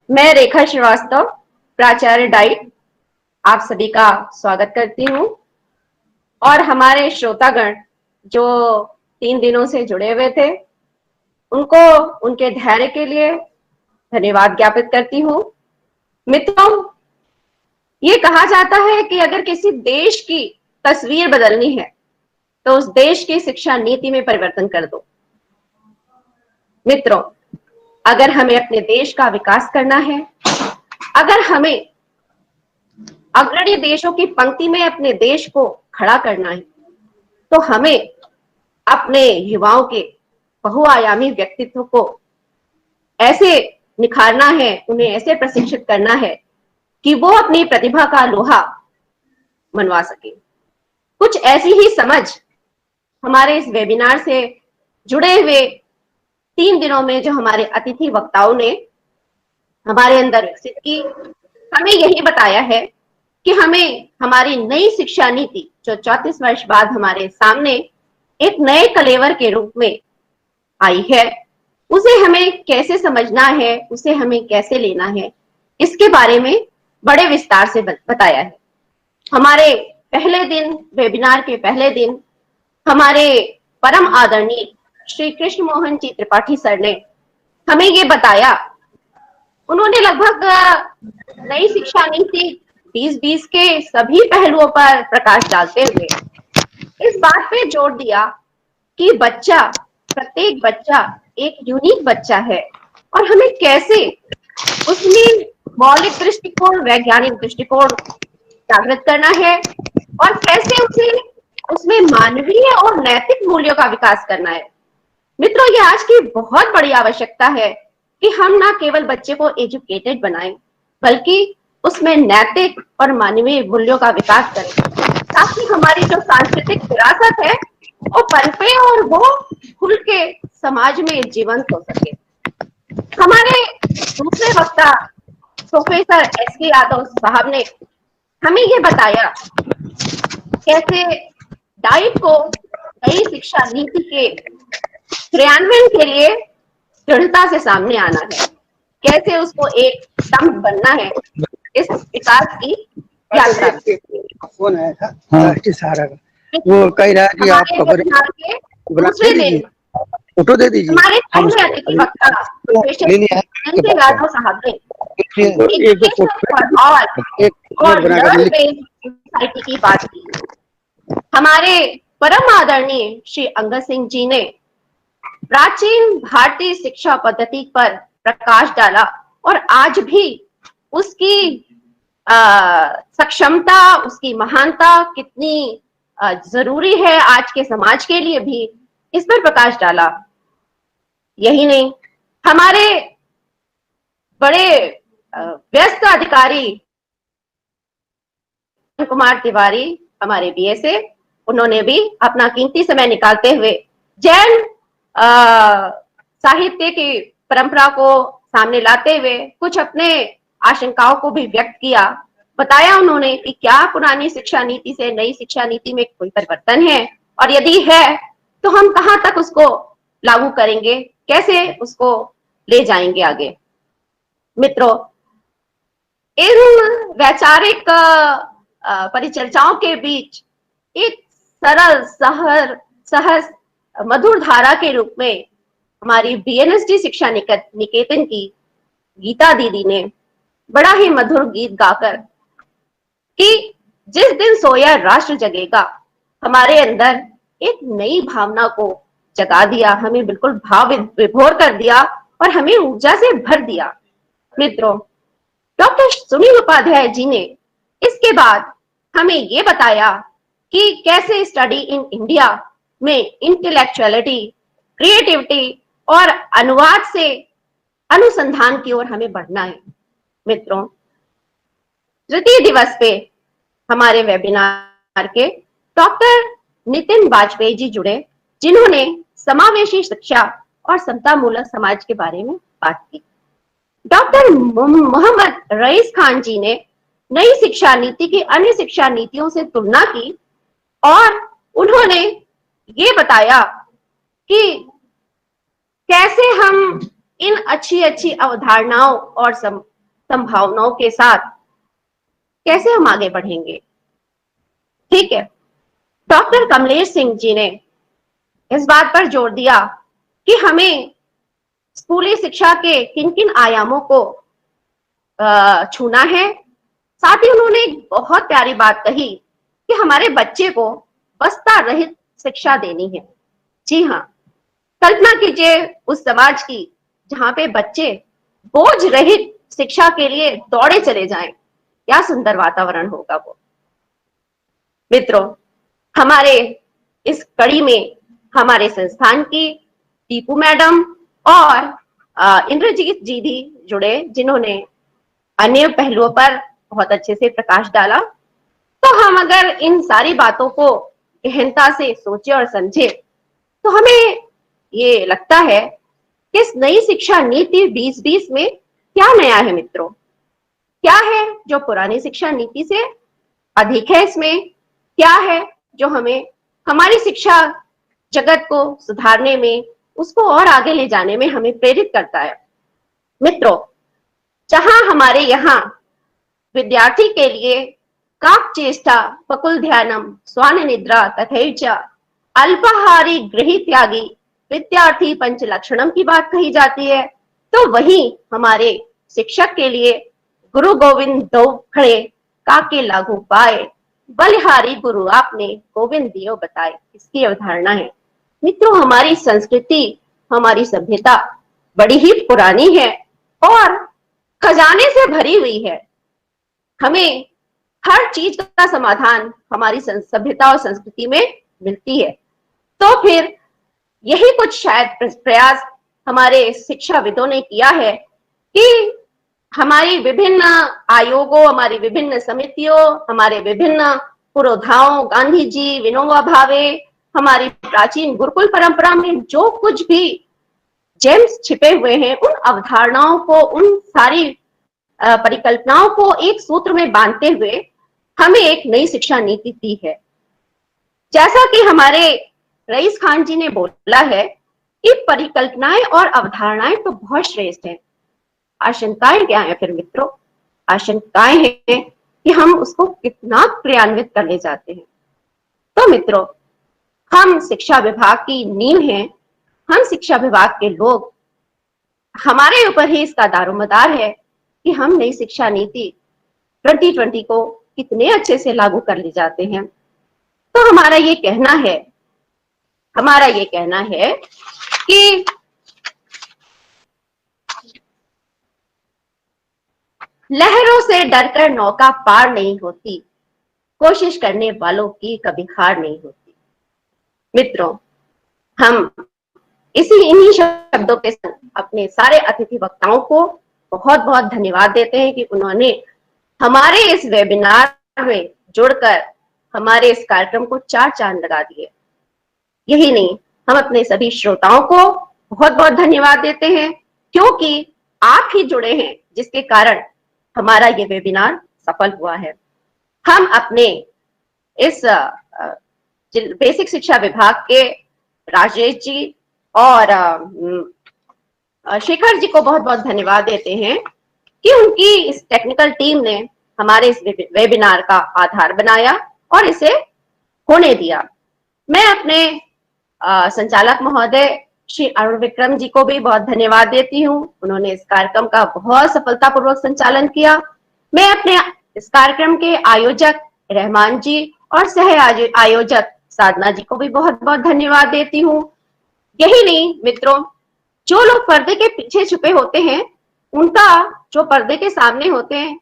मैं रेखा श्रीवास्तव, प्राचार्य डाइट, आप सभी का स्वागत करती हूँ। और हमारे श्रोतागण जो 3 दिनों से जुड़े हुए थे, उनको उनके धैर्य के लिए धन्यवाद ज्ञापित करती हूँ। मित्रों, ये कहा जाता है कि अगर किसी देश की तस्वीर बदलनी है तो उस देश की शिक्षा नीति में परिवर्तन कर दो। मित्रों, अगर हमें अपने देश का विकास करना है, अगर हमें अग्रणी देशों की पंक्ति में अपने देश को खड़ा करना है, तो हमें अपने युवाओं के बहुआयामी व्यक्तित्व को ऐसे निखारना है, उन्हें ऐसे प्रशिक्षित करना है कि वो अपनी प्रतिभा का लोहा मनवा सके। कुछ ऐसी ही समझ हमारे इस वेबिनार से जुड़े हुए 3 दिनों में जो हमारे अतिथि वक्ताओं ने हमारे अंदर विकसित की, हमें यही बताया है कि हमें हमारी नई शिक्षा नीति जो 34 वर्ष बाद हमारे सामने एक नए कलेवर के रूप में आई है, उसे हमें कैसे समझना है, उसे हमें कैसे लेना है, इसके बारे में बड़े विस्तार से बताया है। हमारे पहले दिन, वेबिनार के पहले दिन, हमारे परम आदरणीय श्री कृष्ण मोहन जी त्रिपाठी सर ने हमें ये बताया। उन्होंने लगभग नई शिक्षा नीति 2020 के सभी पहलुओं पर प्रकाश डालते हुए इस बात पे जोर दिया कि बच्चा, प्रत्येक बच्चा एक यूनिक बच्चा है और हमें कैसे उसमें मौलिक दृष्टिकोण, वैज्ञानिक दृष्टिकोण जागृत करना है और कैसे उसे उसमें मानवीय और नैतिक मूल्यों का विकास करना है। मित्रों, ये आज की बहुत बड़ी आवश्यकता है कि हम ना केवल बच्चे को एजुकेटेड बनाएं, बल्कि उसमें नैतिक और मानवीय मूल्यों का विकास करें, ताकि हमारी जो सांस्कृतिक विरासत है वो पनपे और वो खुल के समाज में जीवंत हो सके। हमारे दूसरे वक्ता प्रोफेसर एस.के. यादव साहब ने हमें ये बताया कैसे डाइट को नई शिक्षा नीति के क्रियान्वयन के लिए दृढ़ता से सामने आना है, कैसे उसको एक स्तंभ बनना है इस विकास की यात्रा में। फोन आया था राष्ट्रीय सहारा का, वो कह रहा है कि आप हमारे वेबिनार के दूसरे दिन फोटो दे दीजिए। हमारे पहले अतिथि वक्ता प्रोफेसर एस.के. यादव साहब ने और लर्न बेस्ड सोसाइटी की बात की। हमारे परम आदरणीय श्री अंगद सिंह जी ने प्राचीन भारतीय शिक्षा पद्धति पर प्रकाश डाला और आज भी उसकी सक्षमता, उसकी महानता कितनी जरूरी है आज के समाज के लिए भी, इस पर प्रकाश डाला। यही नहीं, हमारे बड़े व्यस्त अधिकारी कुमार तिवारी, हमारे बीएसए, उन्होंने भी अपना कीमती समय निकालते हुए जैन साहित्य की परंपरा को सामने लाते हुए कुछ अपने आशंकाओं को भी व्यक्त किया। बताया उन्होंने कि क्या पुरानी शिक्षा नीति से नई शिक्षा नीति में कोई परिवर्तन है, और यदि है तो हम कहां तक उसको लागू करेंगे, कैसे उसको ले जाएंगे आगे। मित्रों, इन वैचारिक परिचर्चाओं के बीच एक सरल, सहज, मधुर धारा के रूप में हमारी बीएनएसडी शिक्षा निकेतन की गीता दीदी ने बड़ा ही मधुर गीत गाकर कि जिस दिन सोया राष्ट्र जगेगा, हमारे अंदर एक नई भावना को जगा दिया, हमें बिल्कुल भाव विभोर कर दिया और हमें ऊर्जा से भर दिया। मित्रों, डॉक्टर सुनील उपाध्याय जी ने इसके बाद हमें ये बताया कि कैसे स्टडी इन इंडिया में इंटेलेक्चुअलिटी, क्रिएटिविटी और अनुवाद से अनुसंधान की ओर हमें बढ़ना है। मित्रों, तृतीय दिवस पे हमारे वेबिनार के डॉक्टर नितिन वाजपेयी जी जुड़े, जिन्होंने समावेशी शिक्षा और समतामूलक समाज के बारे में बात की। डॉक्टर मोहम्मद रईस खान जी ने नई शिक्षा नीति की अन्य शिक्षा नीतियों से तुलना की और उन्होंने ये बताया कि कैसे हम इन अच्छी अच्छी अवधारणाओं और संभावनाओं के साथ कैसे हम आगे बढ़ेंगे। ठीक है, डॉक्टर कमलेश सिंह जी ने इस बात पर जोर दिया कि हमें स्कूली शिक्षा के किन किन आयामों को छूना है। साथ ही उन्होंने एक बहुत प्यारी बात कही कि हमारे बच्चे को बस्ता रहित शिक्षा देनी है। जी हाँ, कल्पना कीजिए उस समाज की जहां पे बच्चे बोझ रहित शिक्षा के लिए दौड़े चले जाएं, क्या सुंदर वातावरण होगा वो। मित्रों, हमारे इस कड़ी में हमारे संस्थान की टीपू मैडम और इंद्रजीत जी भी जुड़े, जिन्होंने अन्य पहलुओं पर बहुत अच्छे से प्रकाश डाला। तो हम अगर इन सारी बातों को गहनता से सोचे और समझे तो हमें ये लगता है कि इस नई शिक्षा नीति 2020 में क्या नया है मित्रों, क्या है जो पुरानी शिक्षा नीति से अधिक है, इसमें क्या है जो हमें हमारी शिक्षा जगत को सुधारने में, उसको और आगे ले जाने में हमें प्रेरित करता है। मित्रों, जहां हमारे यहाँ विद्यार्थी के लिए काक चेष्टा पकुल ध्यानम स्वान निद्रा तथैच अल्पाहारी गृही त्यागी विद्यार्थी पंच लक्षणम की बात कही जाती है, तो वहीं हमारे शिक्षक के लिए गुरु गोविंद दो खड़े काके लागू पाए बलिहारी गुरु आपने गोविंद दियो बताए, इसकी अवधारणा है। मित्रों, हमारी संस्कृति, हमारी सभ्यता बड़ी ही पुरानी है और खजाने से भरी हुई है। हमें हर चीज का समाधान हमारी सभ्यता और संस्कृति में मिलती है। तो फिर यही कुछ शायद प्रयास हमारे शिक्षाविदों ने किया है कि हमारी विभिन्न आयोगों, हमारी विभिन्न समितियों, हमारे विभिन्न पुरोधाओं, गांधी जी, विनोबा भावे, हमारी प्राचीन गुरुकुल परंपरा में जो कुछ भी जेम्स छिपे हुए हैं, उन अवधारणाओं को, उन सारी परिकल्पनाओं को एक सूत्र में बांधते हुए हमें एक नई शिक्षा नीति दी है। जैसा कि हमारे रईस खान जी ने बोला है कि परिकल्पनाएं और अवधारणाएं तो बहुत श्रेष्ठ हैं, आशंकाएं क्या है फिर मित्रों? आशंकाएं हैं कि हम उसको कितना क्रियान्वित करने जाते हैं। तो मित्रों, हम शिक्षा विभाग की नींव हैं, हम शिक्षा विभाग के लोग, हमारे ऊपर ही इसका दारोमदार है कि हम नई शिक्षा नीति 2020 को कितने अच्छे से लागू कर ले जाते हैं। तो हमारा ये कहना है कि लहरों से डरकर नौका पार नहीं होती, कोशिश करने वालों की कभी हार नहीं होती। मित्रों, हम इन्हीं शब्दों के साथ अपने सारे अतिथि वक्ताओं को बहुत बहुत धन्यवाद देते हैं कि उन्होंने हमारे इस वेबिनार में जुड़कर हमारे इस कार्यक्रम को 4 चांद लगा दिए। यही नहीं, हम अपने सभी श्रोताओं को बहुत बहुत धन्यवाद देते हैं, क्योंकि आप ही जुड़े हैं, जिसके कारण हमारा ये वेबिनार सफल हुआ है। हम अपने इस बेसिक शिक्षा विभाग के राजेश जी और शेखर जी को बहुत बहुत धन्यवाद देते हैं कि उनकी इस टेक्निकल टीम ने हमारे इस वेबिनार का आधार बनाया और इसे होने दिया। मैं अपने संचालक महोदय श्री अरुण विक्रम जी को भी बहुत धन्यवाद देती हूँ, उन्होंने इस कार्यक्रम का बहुत सफलतापूर्वक संचालन किया। मैं अपने इस कार्यक्रम के आयोजक रहमान जी और सह आयोजक साधना जी को भी बहुत बहुत धन्यवाद देती हूँ। यही नहीं मित्रों, जो लोग पर्दे के पीछे छुपे होते हैं, उनका जो पर्दे के सामने होते हैं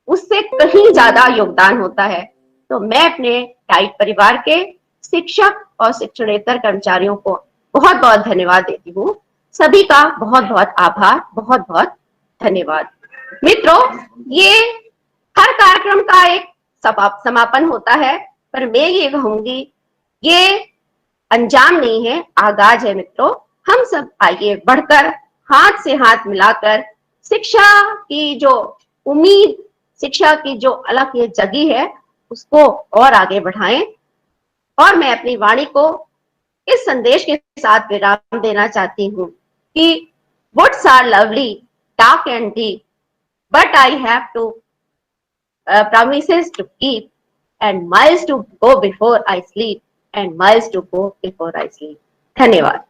उससे कहीं ज्यादा योगदान होता है। तो मैं अपने टाइट परिवार के शिक्षक और शिक्षणेतर कर्मचारियों को बहुत बहुत धन्यवाद देती हूँ। सभी का बहुत बहुत आभार, बहुत बहुत धन्यवाद। मित्रों, ये हर कार्यक्रम का एक समापन होता है, पर मैं ये कहूंगी ये अंजाम नहीं है, आगाज है। मित्रों, हम सब आइए बढ़कर हाथ से हाथ मिलाकर शिक्षा की जो उम्मीद, शिक्षा की जो अलग ये जगी है, उसको और आगे बढ़ाएं। और मैं अपनी वाणी को इस संदेश के साथ विराम देना चाहती हूँ कि woods are lovely, dark and deep, but I have to promises to keep, and miles to go before I sleep, and miles to go before I sleep. धन्यवाद.